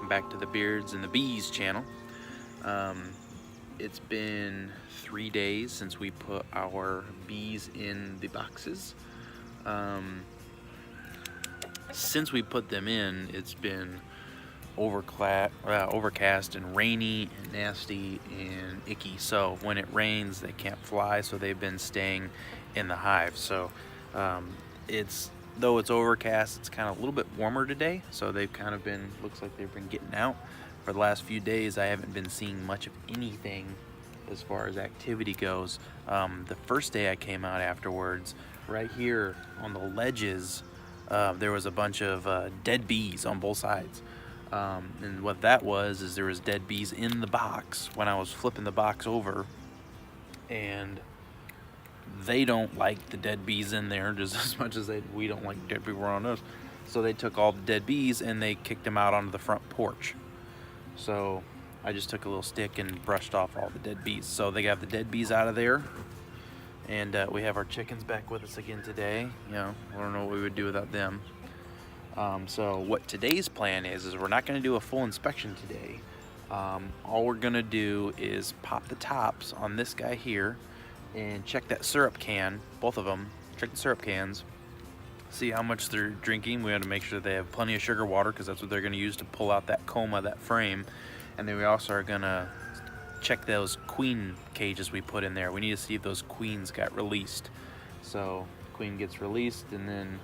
welcome back to the Beards and the Bees channel. It's been 3 days since we put our bees in the boxes. Since we put them in, it's been overcast and rainy and nasty and icky. So when it rains, they can't fly, so they've been staying in the hive. So though it's overcast, it's kind of a little bit warmer today, so they've kind of been, looks like they've been getting out. For the last few days, I haven't been seeing much of anything as far as activity goes. The first day I came out afterwards, right here on the ledges, there was a bunch of dead bees on both sides. And what that was is there was dead bees in the box when I was flipping the box over, and they don't like the dead bees in there just as much as we don't like dead people around us. So they took all the dead bees and they kicked them out onto the front porch. So I just took a little stick and brushed off all the dead bees. So they got the dead bees out of there, and we have our chickens back with us again today. You know, I don't know what we would do without them. So what today's plan is we're not going to do a full inspection today. All we're going to do is pop the tops on this guy here and check that syrup can, both of them, check the syrup cans, see how much they're drinking. We have to make sure they have plenty of sugar water, because that's what they're going to use to pull out that comb of that frame. And then we also are going to check those queen cages we put in there. We need to see if those queens got released. So queen gets released, and then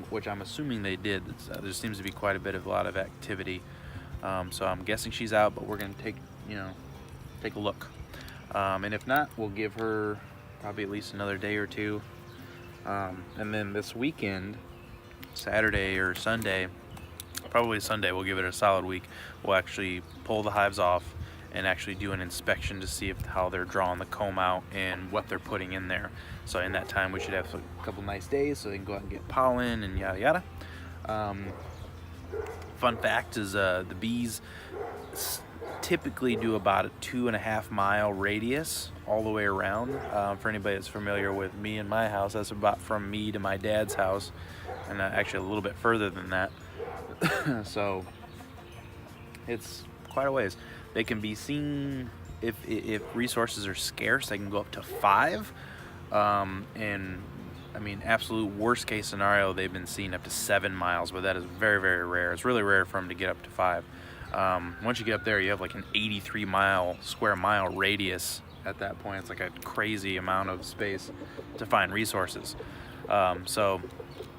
which I'm assuming they did. There seems to be quite a lot of activity. So I'm guessing she's out, but we're going to take a look. And if not, we'll give her probably at least another day or two. And then this weekend, Saturday or Sunday, probably Sunday, we'll give it a solid week. We'll actually pull the hives off and actually do an inspection to see how they're drawing the comb out and what they're putting in there. So in that time, we should have a couple nice days so they can go out and get pollen and yada yada. Fun fact is the bees typically do about a 2.5 mile radius all the way around. For anybody that's familiar with me and my house, that's about from me to my dad's house, and actually a little bit further than that. So it's quite a ways. They can be seen if resources are scarce. They can go up to 5, and I mean, absolute worst case scenario, they've been seen up to 7 miles, but that is very, very rare. It's really rare for them to get up to 5. Once you get up there, you have like an 83 square mile radius. At that point, it's like a crazy amount of space to find resources. So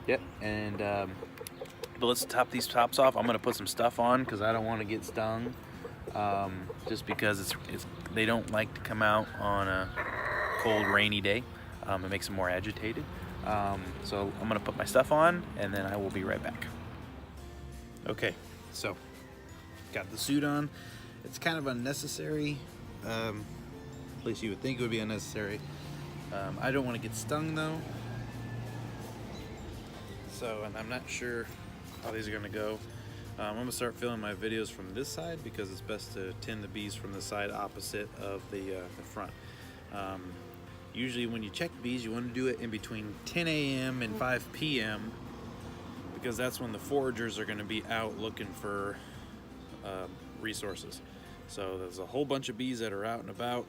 yep. And but let's top these tops off. I'm gonna put some stuff on because I don't want to get stung. Just because they don't like to come out on a cold, rainy day. It makes them more agitated. So I'm gonna put my stuff on, and then I will be right back. Okay, so got the suit on. It's kind of unnecessary. At least you would think it would be unnecessary. I don't want to get stung though. So, and I'm not sure how these are gonna go. I'm gonna start filming my videos from this side because it's best to tend the bees from the side opposite of the front. Usually when you check bees, you want to do it in between 10 a.m. and 5 p.m. because that's when the foragers are going to be out looking for resources. So there's a whole bunch of bees that are out and about,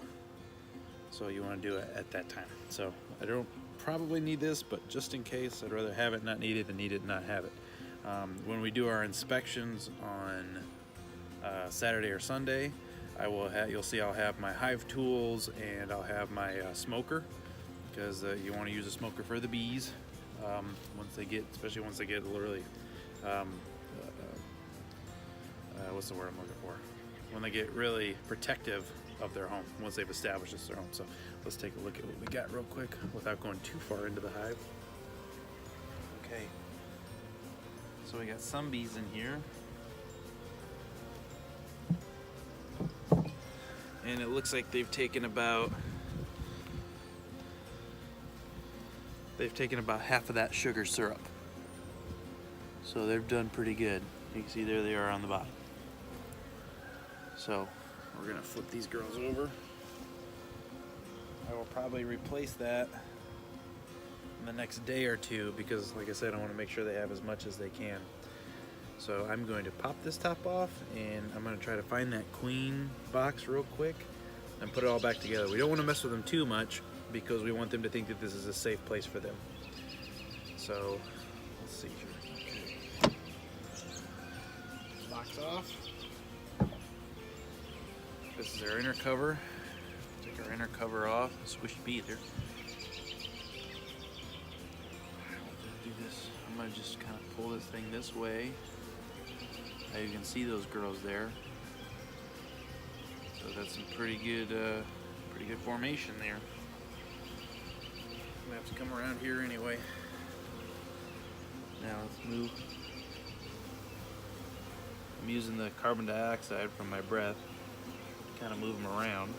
so you want to do it at that time. So I don't probably need this, but just in case, I'd rather have it not need it than need it not have it. When we do our inspections on Saturday or Sunday, you'll see I'll have my hive tools and I'll have my smoker, because you want to use a smoker for the bees especially once they get really what's the word I'm looking for? When they get really protective of their home, once they've established it's their home. So let's take a look at what we got real quick without going too far into the hive. Okay, so we got some bees in here. And it looks like they've taken about half of that sugar syrup. So they've done pretty good. You can see there they are on the bottom. So we're gonna flip these girls over. I will probably replace that in the next day or two because, like I said, I want to make sure they have as much as they can. So I'm going to pop this top off, and I'm going to try to find that queen box real quick and put it all back together. We don't want to mess with them too much because we want them to think that this is a safe place for them. So let's see here. Okay. Box off. This is our inner cover. Take our inner cover off. Squishy bee there. Do this. I'm gonna just kind of pull this thing this way. Now you can see those girls there. So that's some pretty good formation there. I'm gonna have to come around here anyway. Now let's move. I'm using the carbon dioxide from my breath to kind of move them around.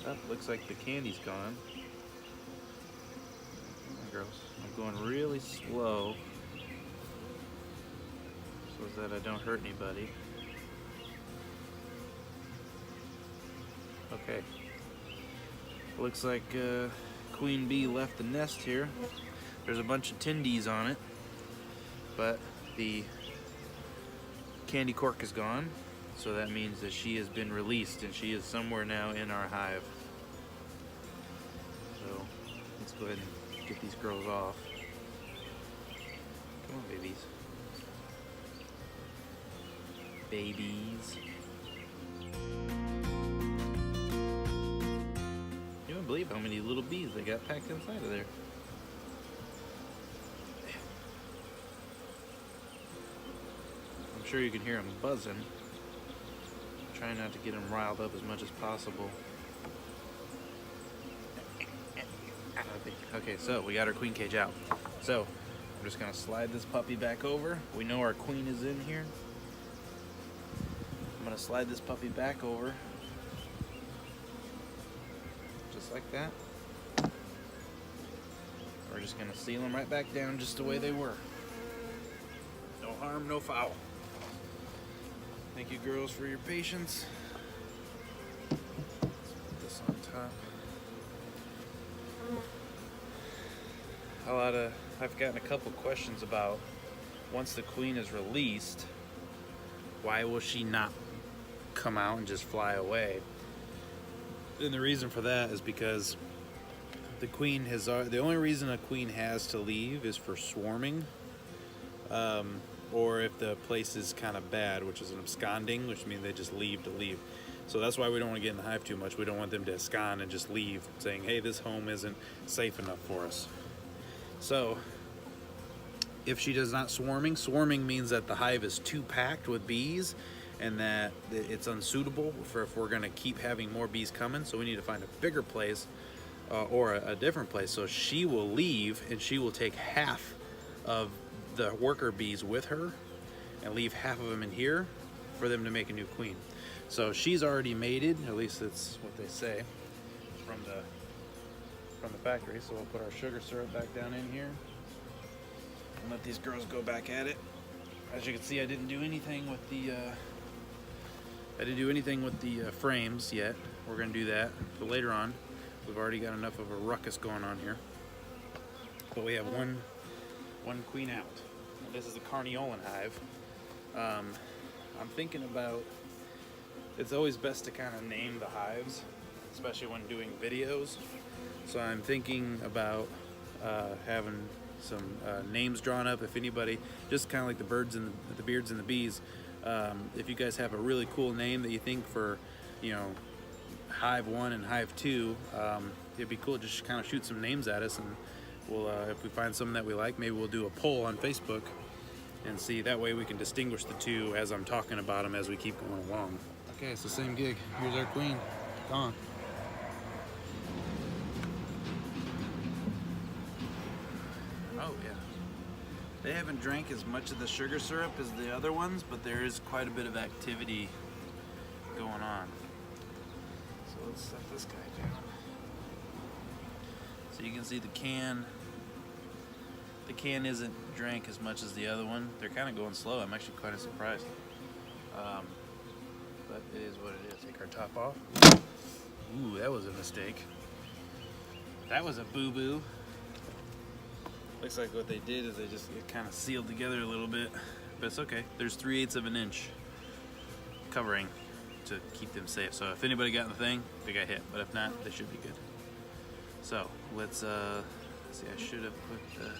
Oh, looks like the candy's gone. Gross. I'm going really slow so that I don't hurt anybody. Okay. Looks like Queen Bee left the nest here. There's a bunch of tendies on it, but the candy cork is gone, so that means that she has been released and she is somewhere now in our hive. So let's go ahead and get these girls off. Come on, babies. Babies. You wouldn't believe how many little bees they got packed inside of there. I'm sure you can hear them buzzing. Trying not to get them riled up as much as possible. Okay, so we got our queen cage out. So I'm just gonna slide this puppy back over. We know our queen is in here. I'm gonna slide this puppy back over. Just like that. We're just gonna seal them right back down just the way they were. No harm, no foul. Thank you, girls, for your patience. Let's put this on top. I've gotten a couple questions about, once the queen is released, why will she not come out and just fly away? And the reason for that is because the queen has, the only reason a queen has to leave is for swarming, or if the place is kind of bad, which is an absconding, which means they just leave to leave. So that's why we don't want to get in the hive too much. We don't want them to abscond and just leave, saying, hey, this home isn't safe enough for us. So if she does not swarming means that the hive is too packed with bees and that it's unsuitable for if we're going to keep having more bees coming. So we need to find a bigger place or a different place. So she will leave and she will take half of the worker bees with her and leave half of them in here for them to make a new queen. So she's already mated, at least that's what they say from the factory. So we'll put our sugar syrup back down in here and let these girls go back at it. As you can see, I didn't do anything with the frames yet. We're gonna do that for later on. We've already got enough of a ruckus going on here, but we have one queen out. This is the Carniolan hive. I'm thinking about, it's always best to kind of name the hives, especially when doing videos. So I'm thinking about having some names drawn up. If anybody, just kind of like the birds and the beards and the bees, if you guys have a really cool name that you think for, you know, hive 1 and hive 2, it'd be cool. Just kind of shoot some names at us, and we'll, if we find something that we like, maybe we'll do a poll on Facebook and see. That way we can distinguish the two as I'm talking about them as we keep going along. Okay, it's the same gig. Here's our queen. Gone. Oh yeah. They haven't drank as much of the sugar syrup as the other ones, but there is quite a bit of activity going on. So let's set this guy down. So you can see the can. The can isn't drank as much as the other one. They're kind of going slow. I'm actually quite surprised. But it is what it is. Take our top off. Ooh, that was a mistake. That was a boo-boo. Looks like what they did is they just get kind of sealed together a little bit, but it's okay. There's 3/8 of an inch covering to keep them safe. So if anybody got in the thing, they got hit, but if not, they should be good. So let's see, I should have put the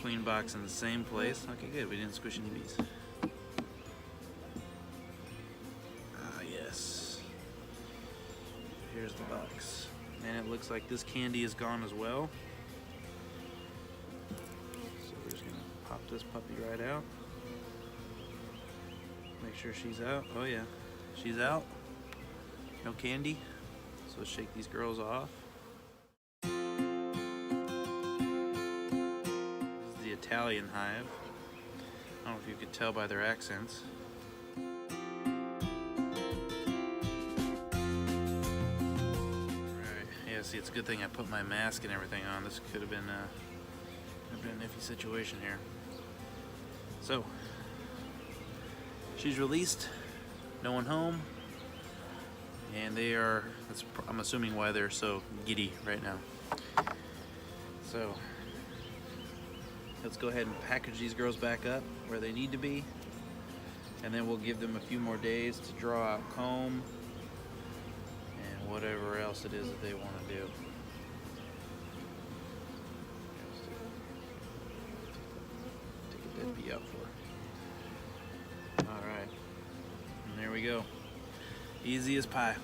queen box in the same place. Okay, good, we didn't squish any bees. Ah, yes. Here's the box. And it looks like this candy is gone as well. So we're just gonna pop this puppy right out. Make sure she's out. Oh yeah, she's out. No candy. So let's shake these girls off. This is the Italian hive. I don't know if you could tell by their accents. See, it's a good thing I put my mask and everything on. This could have been an iffy situation here. So, she's released, no one home, and they are, I'm assuming why they're so giddy right now. So, let's go ahead and package these girls back up where they need to be, and then we'll give them a few more days to draw out comb, whatever else it is that they want to do. Take a dead bee out for her. Alright. And there we go. Easy as pie.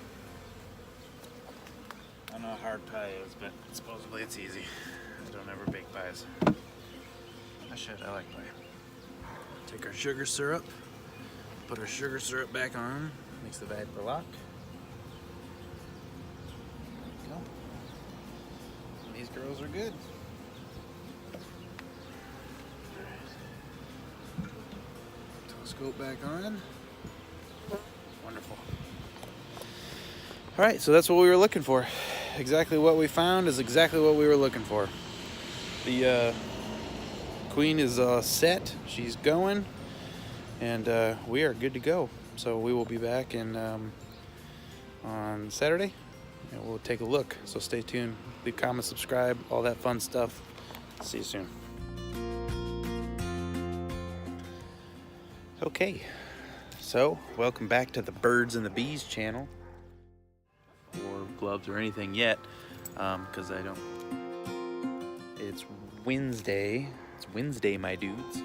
I don't know how hard pie is, but supposedly it's easy. I don't ever bake pies. I like pie. Take our sugar syrup. Put our sugar syrup back on. Mix the vapor lock. These girls are good. Telescope back on. Wonderful. All right, so that's what we were looking for. Exactly what we found is exactly what we were looking for. The queen is set. She's going, and we are good to go. So we will be back on Saturday. And we'll take a look, so stay tuned. Leave comments, subscribe, all that fun stuff. See you soon. Okay, so welcome back to the Birds and the Bees channel. Or gloves or anything yet, because I don't. It's Wednesday. It's Wednesday, my dudes.